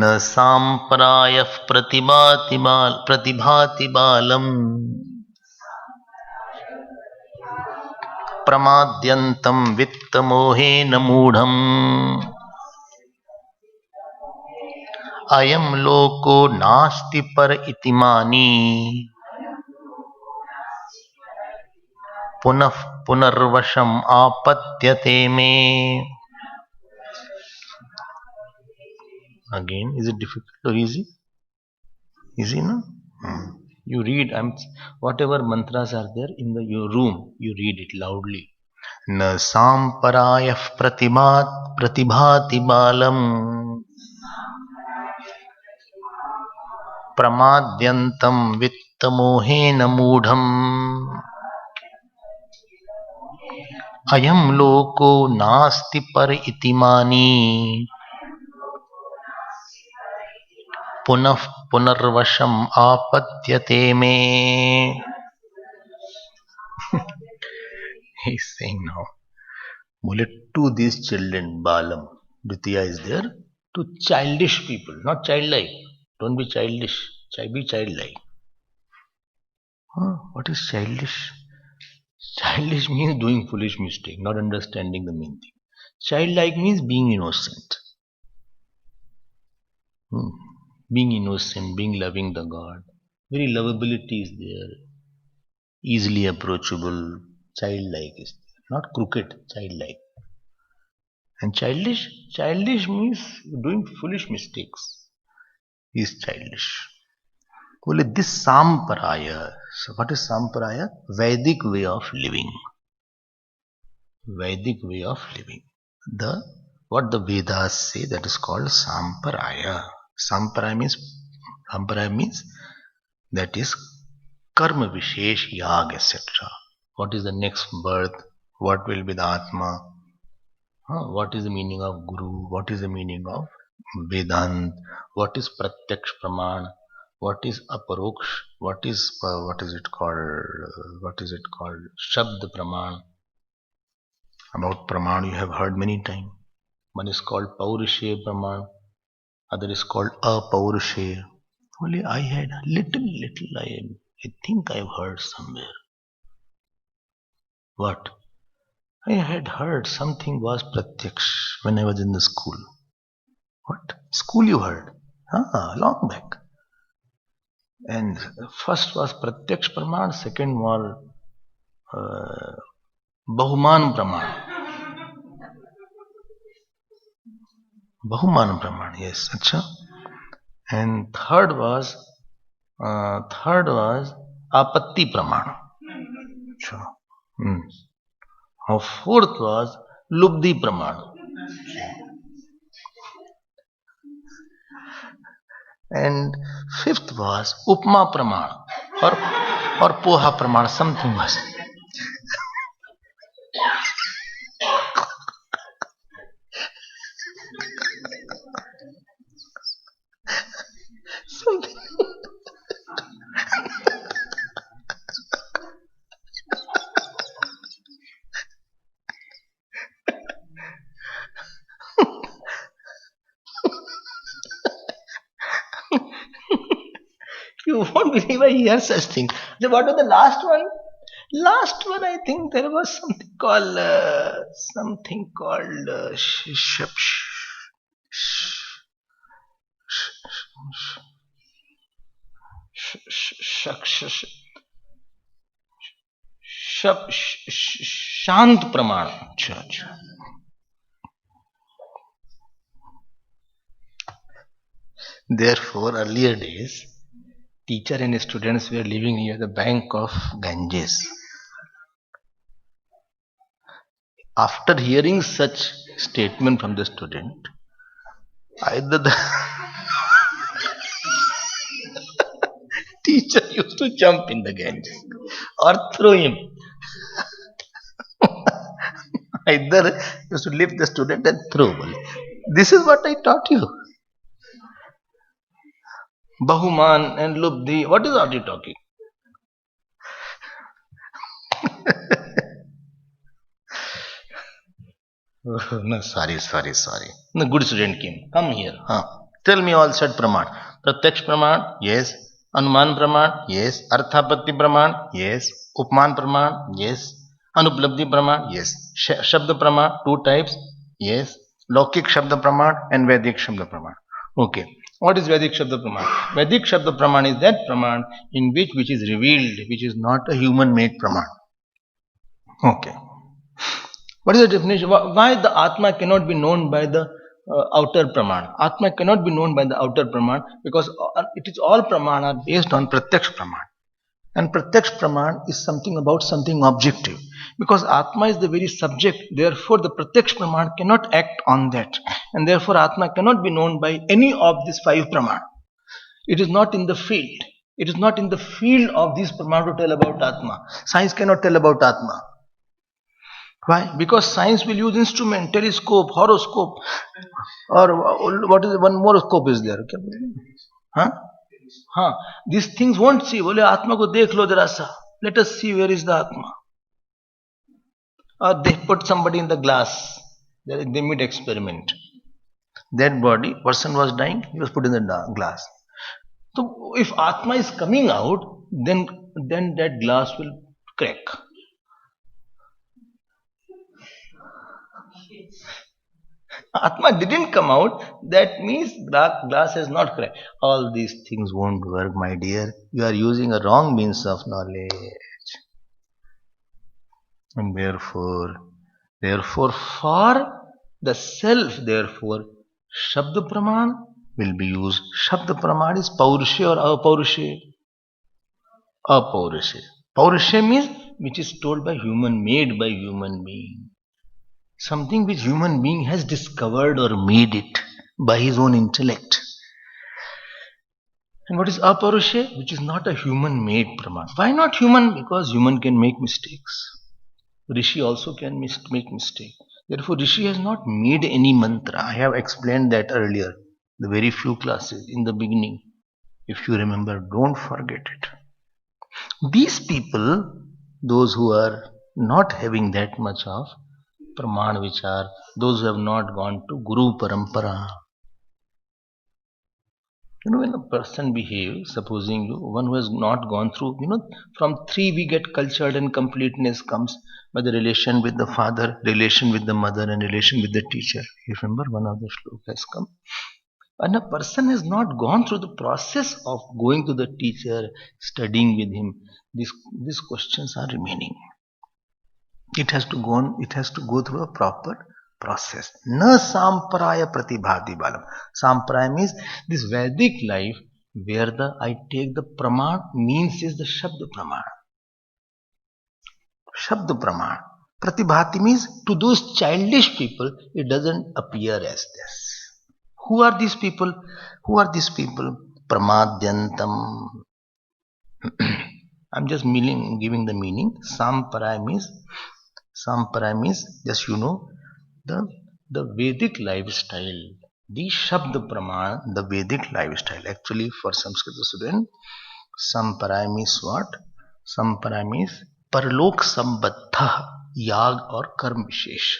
न सांप्रायः प्रतिभाति बालम् प्रमाद्यन्तं वित्तमोहेन मूढम् अयं लोको नास्ति पर इति मानी पुनः पुनर्वशम् आपद्यते मे. Again, is it difficult or easy? Easy, no? You read, whatever mantras are there in your room, you read it loudly. न सांपरायः प्रतिभाति बालम् प्रमाद्यन्तं वित्तमोहेन मूढम् अयं लोको नास्ति पर इति मानी पुनः पुनर्वशम् आपद्यते मे. He is saying now, to these children, Balam, Dvitiya is there, to childish people, not childlike. Don't be childish, be childlike. What is childish? Childish means doing foolish mistake, not understanding the main thing. Childlike means being innocent. Being innocent, being loving the God. Very lovability is there. Easily approachable, childlike is there. Not crooked, childlike. And childish means doing foolish mistakes. Is childish. Only this samparaya. So what is samparaya? Vedic way of living. Vedic way of living. What the Vedas say, that is called samparaya. Samparaya means that is karma vishesh yag, etc. What is the next birth? What will be the Atma? What is the meaning of Guru? What is the meaning of Vedant? What is Pratyaksh Praman? What is Aparoksh? What is it called? Shabd Praman. About Praman you have heard many times. One is called Paurushe Praman. Other is called Apaurushe. Only I had little. I think I have heard somewhere. What? I had heard something was Pratyaksh when I was in the school. What? School you heard? Long back. And first was Pratyaksh Praman, second was Bahuman Praman. Bahuman Praman, yes. Achha. And third was Apatti Praman. Achha. Fourth was Lubdi Praman. And fifth was Upma Praman or Poha Praman, something was. Something. You won't believe I hear such thing. What was the last one? Last one, I think there was something called Shant Praman. Therefore, earlier days, teacher and students were living near the bank of Ganges. After hearing such statement from the student, either the teacher used to jump in the Ganges or throw him. Either used to lift the student and throw. This is what I taught you. Bahuman and Lubdi. What is are you talking? No, sorry. No, good student came. Come here. Tell me all said praman. Pratyaksh praman, yes. Anuman praman, yes. Arthapatti praman, yes. Upman praman, yes. Anuplabdhi praman, yes. Shabda praman, two types, yes. Lokik Shabda praman and Vedic Shabda praman. Okay. What is Vedic Shabda praman? Vedic Shabda praman is that praman in which is revealed, which is not a human made praman. Okay. What is the definition? Why the Atma cannot be known by the outer Praman? Atma cannot be known by the outer Praman because it is all Praman are based on Pratyaksh Praman. And Pratyaksh Praman is something about something objective. Because Atma is the very subject, therefore the Pratyaksh Praman cannot act on that. And therefore Atma cannot be known by any of these five Praman. It is not in the field. It is not in the field of these Praman to tell about Atma. Science cannot tell about Atma. Why? Because science will use instrument, telescope, horoscope, or what is one more scope is there? Huh? Huh? These things won't see. बोले आत्मा को देख लो जरा सा. Let us see where is the Atma. Or they put somebody in the glass. They made experiment. That body, person was dying, he was put in the glass. So if Atma is coming out, then that glass will crack. Atma didn't come out, that means glass has not cracked. All these things won't work, my dear. You are using a wrong means of knowledge. And therefore, for the self, therefore, Shabda Praman will be used. Shabda Praman is Paurushe or Apaurushe? Apaurushe. Paurushe means which is told by human, made by human being. Something which human being has discovered or made it by his own intellect. And what is Aparushe? Which is not a human made Praman. Why not human? Because human can make mistakes. Rishi also can make mistake. Therefore Rishi has not made any mantra. I have explained that earlier, the very few classes in the beginning. If you remember, don't forget it. These people, those who are not having that much of Praman Vichar, those who have not gone to Guru Parampara. When a person behaves, supposing one who has not gone through, from 3 we get cultured and completeness comes by the relation with the father, relation with the mother, and relation with the teacher. You remember one of the shlokas has come. When a person has not gone through the process of going to the teacher, studying with him, these questions are remaining. It has to go through a proper process. Na sampraya pratibhati balam. Sampraya means this Vedic life where I take the praman means is the Shabda praman. Shabda praman. Pratibhati means to those childish people it doesn't appear as this. Who are these people? Pramadyantam. I'm just giving the meaning. Sampraya means just the Vedic lifestyle. The Shabda Praman, the Vedic lifestyle. Actually, for Sanskrit student, Sampraya means what? Sampraya means Parlok Sambaddha Yag or Karm Vishesh.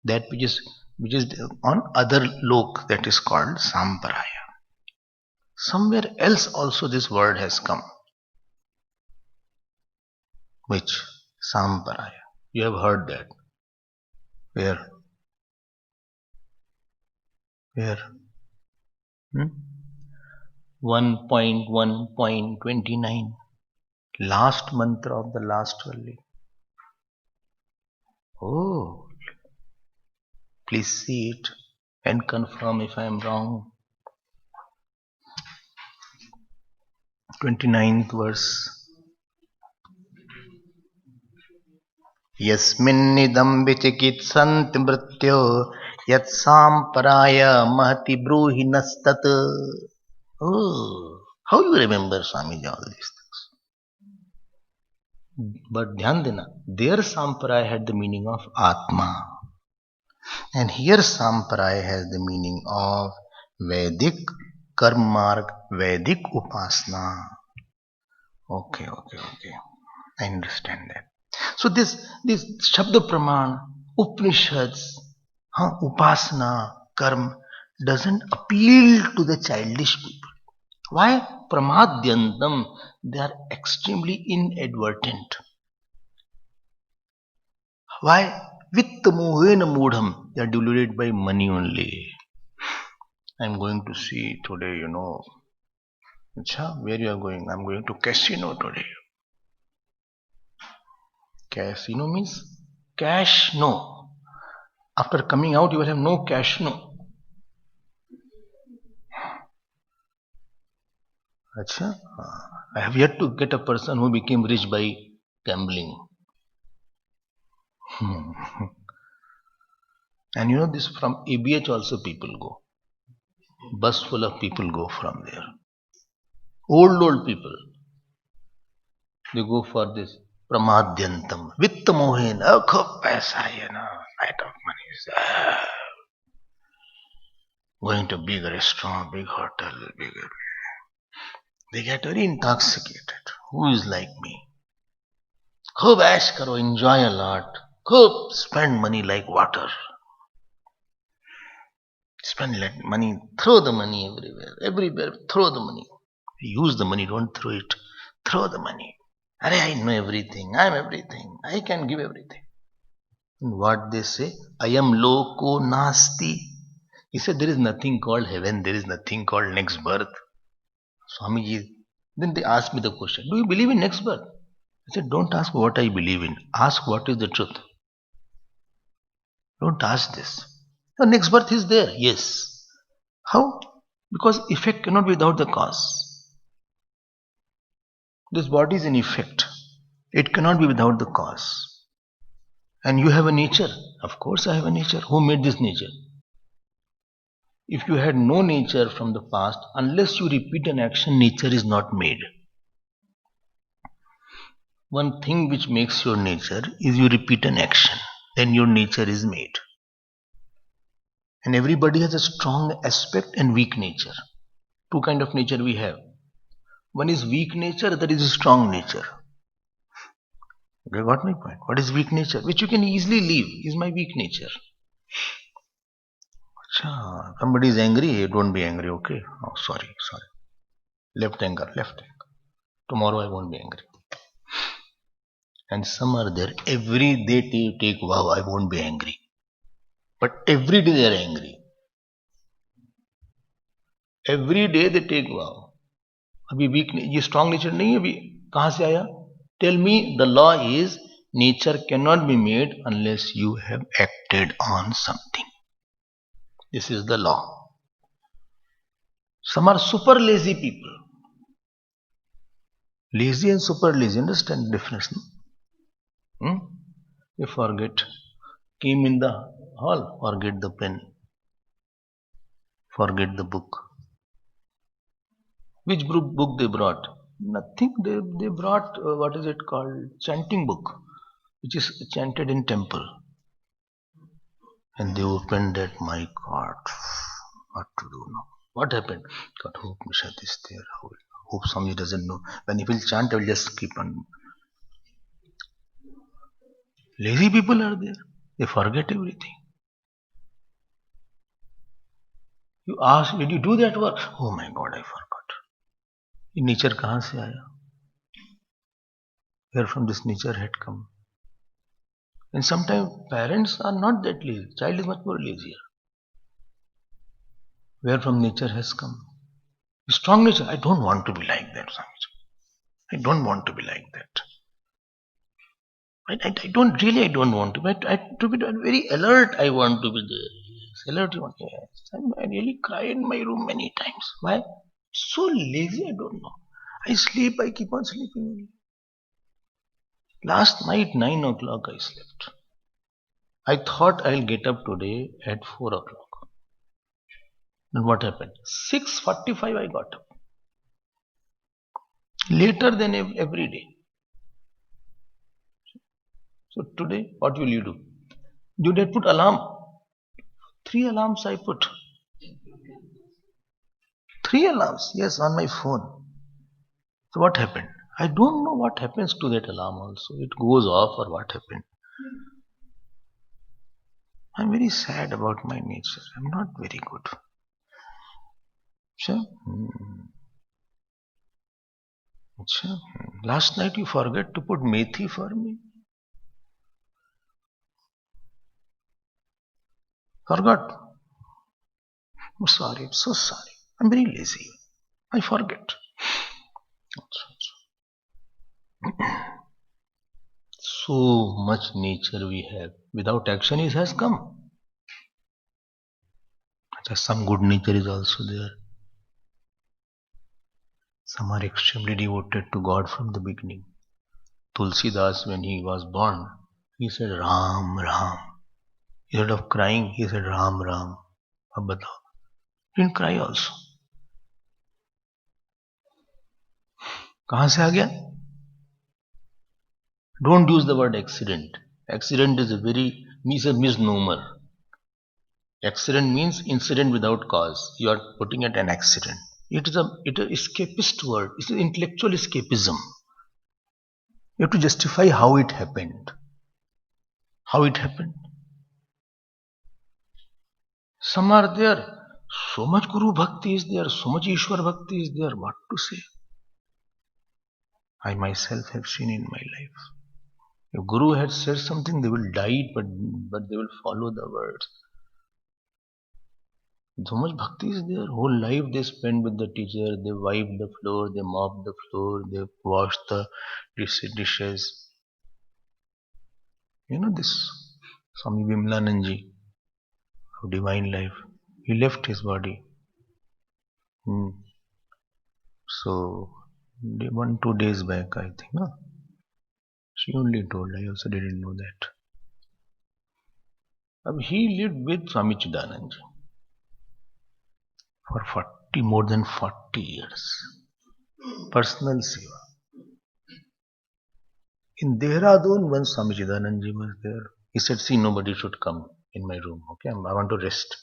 That which is on other lok, that is called Sampraya. Somewhere else also this word has come. Which? Sampraya. You have heard that. Where? 1.1.29. Last mantra of the last valli. Oh, please see it and confirm if I am wrong. 29th verse. Yasminnidam vichikitsanti mrityo yat samparaya mahati bruhi nastat. Oh, how you remember Swamiji all these things? But dhyan dena, their samparaya had the meaning of Atma. And here samparaya has the meaning of Vedic karmarg, Vedic upasana. Okay. I understand that. So this Shabda Praman, Upanishads, Upasana, Karma, doesn't appeal to the childish people. Why? Pramadyantam. They are extremely inadvertent. Why? Vitta mohena mudham. They are deluded by money only. I'm going to see today, Achha, where you are going? I'm going to casino today. Casino means cash, no. After coming out, you will have no cash, no. Achha, I have yet to get a person who became rich by gambling. And this from ABH also people go. Bus full of people go from there. Old people. They go for this pramadyantam. Vitta mohen. Khub paisa hai na. Light of money is there. Going to big restaurant, big hotel, bigger. They get very intoxicated. Who is like me? Khub ash karo, enjoy a lot. Khub spend money like water. Spend money, throw the money everywhere. Everywhere, throw the money. Use the money, don't throw it. Throw the money. Arey, I know everything. I am everything. I can give everything. And what they say? I am loko nasti. He said there is nothing called heaven. There is nothing called next birth. Swamiji. Then they asked me the question, do you believe in next birth? I said, don't ask what I believe in. Ask what is the truth. Don't ask this. The next birth is there. Yes. How? Because effect cannot be without the cause. This body is an effect. It cannot be without the cause. And you have a nature. Of course I have a nature. Who made this nature? If you had no nature from the past, unless you repeat an action, nature is not made. One thing which makes your nature is you repeat an action. Then your nature is made. And everybody has a strong aspect and weak nature. Two kinds of nature we have. One is weak nature, that is a strong nature. You got my point? What is weak nature? Which you can easily leave, is my weak nature. Somebody is angry, don't be angry, okay? Oh, sorry. Left anger. Tomorrow I won't be angry. And some are there, every day they take vow, I won't be angry. But every day they are angry. Every day they take vow. अभी weak, ये strong nature नहीं है अभी कहाँ से आया? Tell me, the law is nature cannot be made unless you have acted on something. This is the law. Some are super lazy people. Lazy and super lazy, understand the difference? No? You forget. Came in the hall, forget the pen. Forget the book. Which book they brought? Nothing. They brought, what is it called? Chanting book, which is chanted in temple. And they opened that, my God, what to do now? What happened? God, hope Nishad is there. Hope Swami doesn't know. When he will chant, I will just keep on. Lazy people are there. They forget everything. You ask, did you do that work? Oh my God, I forgot. Nature kahan se aaya? Where from this nature had come? And sometimes parents are not that lazy. Child is much more lazier. Where from nature has come? Strong nature. I don't want to be like that, Swamiji. I don't want to be like that. I don't want to. But to be very alert, I want to be there. Yes, alert. Yes. I really cry in my room many times. Why? So lazy, I don't know. I sleep, I keep on sleeping. Last night, 9 o'clock, I slept. I thought I'll get up today at 4 o'clock. And what happened? 6:45 I got up. Later than every day. So today, what will you do? You did put alarm. 3 alarms I put. 3 alarms, yes, on my phone. So what happened? I don't know what happens to that alarm also. It goes off or what happened. I'm very sad about my nature. I'm not very good. अच्छा, अच्छा. Last night you forget to put methi for me. Forgot. I'm sorry. I'm so sorry. I'm very lazy. I forget. So much nature we have. Without action, it has come. Some good nature is also there. Some are extremely devoted to God from the beginning. Tulsidas, when he was born, he said Ram, Ram. Instead of crying, he said Ram, Ram. Ab batao. He didn't cry also. कहां से आ गया? Don't use the word accident. Accident is a misnomer. Accident means incident without cause. You are putting it an accident. It is an escapist word. It's an intellectual escapism. You have to justify how it happened. How it happened. Some are there. So much Guru Bhakti is there. So much Ishwar Bhakti is there. What to say? I myself have seen in my life. If Guru had said something, they will die, but they will follow the words. So much bhakti is there. Whole life they spend with the teacher. They wipe the floor, they mop the floor, they wash the dishes. You know this Swami Vimlananji of Divine Life. He left his body. So 1-2 days back, I think. No? She only told. I also didn't know that. He lived with Swami Chidananji for more than 40 years. Personal seva. In Dehradun, once Swami Chidananji was there. He said, see, nobody should come in my room. Okay, I want to rest.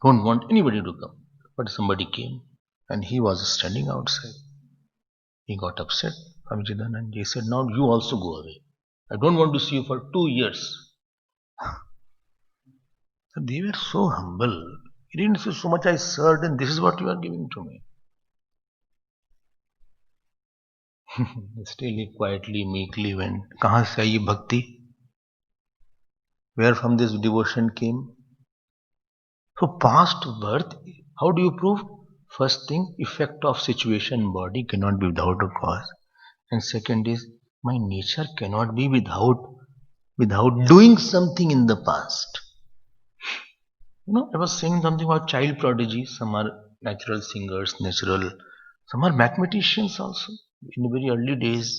Don't want anybody to come. But somebody came and he was standing outside. He got upset. Swami Chidananji said, now you also go away. I don't want to see you for 2 years. They were so humble. He didn't say so much I served and this is what you are giving to me. Still he quietly, meekly went. Kahan se aayi bhakti? Where from this devotion came? So past birth, how do you prove? First thing, effect of situation body cannot be without a cause. And second is, my nature cannot be without doing something in the past. I was saying something about child prodigies. Some are natural singers, some are mathematicians also. In the very early days,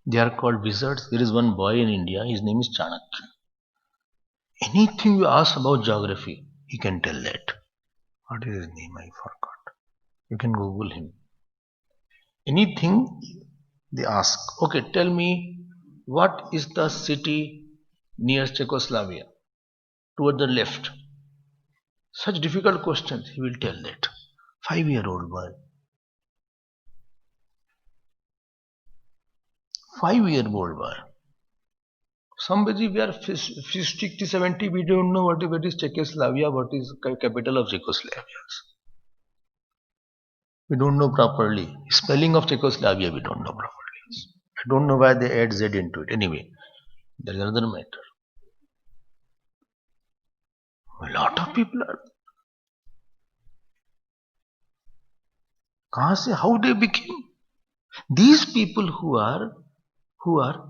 they are called wizards. There is one boy in India, his name is Chanakya. Anything you ask about geography, he can tell that. What is his name? I forgot. You can Google him. Anything they ask. Okay, tell me, what is the city near Czechoslovakia? Toward the left. Such difficult questions, he will tell that. 5-year-old boy. 5-year-old boy. Somebody we are 60, 70, we don't know what is Czechoslovakia, what is capital of Czechoslovakia. We don't know properly. Spelling of Czechoslovakia we don't know properly. I don't know why they add Z into it. Anyway, there is another matter. A lot of people are. How they became? These people who are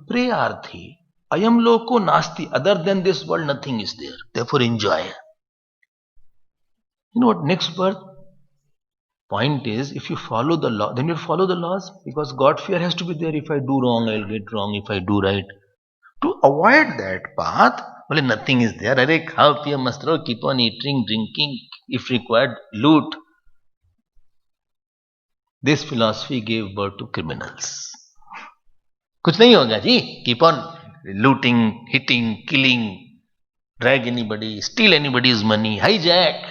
prayarthi, ayam loko nasti, other than this world nothing is there. Therefore enjoy. You know what? Next birth. Point is, if you follow the law, then you follow the laws because God fear has to be there. If I do wrong, I'll get wrong. If I do right, to avoid that path, well, nothing is there. Arey khao piya mast raho, keep on eating, drinking, if required, loot. This philosophy gave birth to criminals. कुछ नहीं होगा जी. Keep on looting, hitting, killing, drag anybody, steal anybody's money, hijack.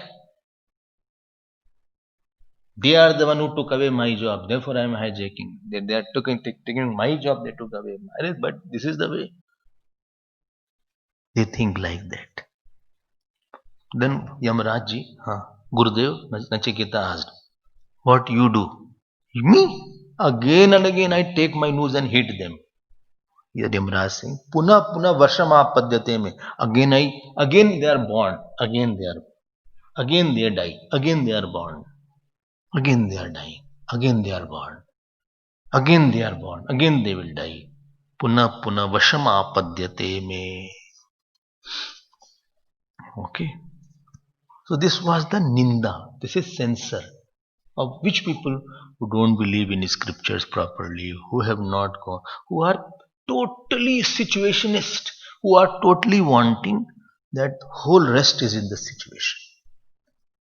They are the one who took away my job. Therefore, I am hijacking. They are taking my job. They took away. But this is the way. They think like that. Then Yamaraj ji, Gurudev, Nachiketa asked, what you do? Me? Again and again I take my nose and hit them. Yadimraj Singh, Puna Puna Varshamapadyate me. Again they are born. Again they die. Again they are born. Again they are dying. Again they are born. Again they are born. Again they will die. Puna Puna Vashamapadyate me. Okay. So this was the Ninda. This is censor of which people who don't believe in scriptures properly, who have not gone, who are totally situationist, who are totally wanting that whole rest is in the situation.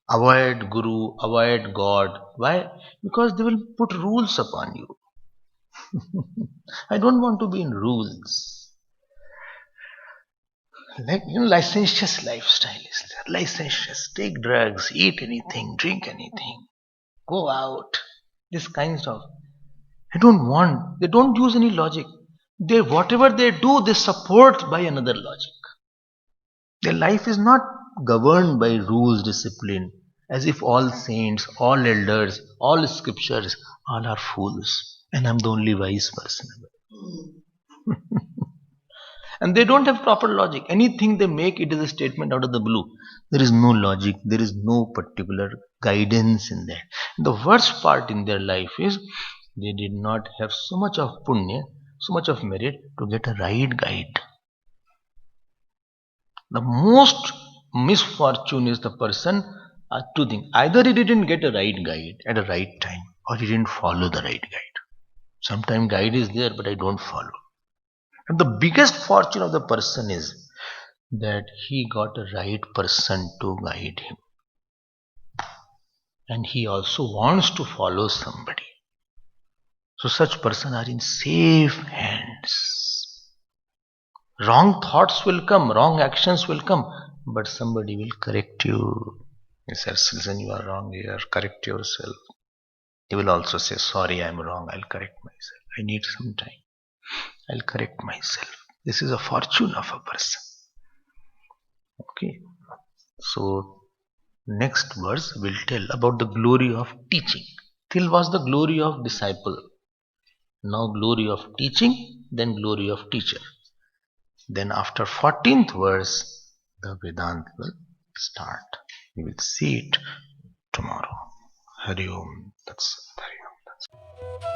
Avoid Guru, avoid God. Why? Because they will put rules upon you. I don't want to be in rules. Like, licentious lifestyle is there. Licentious. Take drugs, eat anything, drink anything, go out. This kinds of. I don't want. They don't use any logic. They whatever they do, they support by another logic. Their life is not governed by rules, discipline, as if all saints, all elders, all scriptures, all are fools, and I'm the only wise person. And they don't have proper logic. Anything they make, it is a statement out of the blue. There is no logic, there is no particular guidance in that. The worst part in their life is they did not have so much of punya, so much of merit to get a right guide. The most misfortune is the person, two things. Either he didn't get a right guide at a right time, or he didn't follow the right guide. Sometimes guide is there, but I don't follow. And the biggest fortune of the person is that he got a right person to guide him. And he also wants to follow somebody. So such person are in safe hands. Wrong thoughts will come, wrong actions will come, but somebody will correct you. He says, listen, you are wrong here, correct yourself. He will also say, sorry, I am wrong, I'll correct myself. I need some time. I'll correct myself. This is a fortune of a person. Okay. So next verse will tell about the glory of teaching. Till was the glory of disciple. Now glory of teaching, then glory of teacher. Then after 14th verse, the Vedanta will start. We will see it tomorrow. Hari Om. That's Hari Om.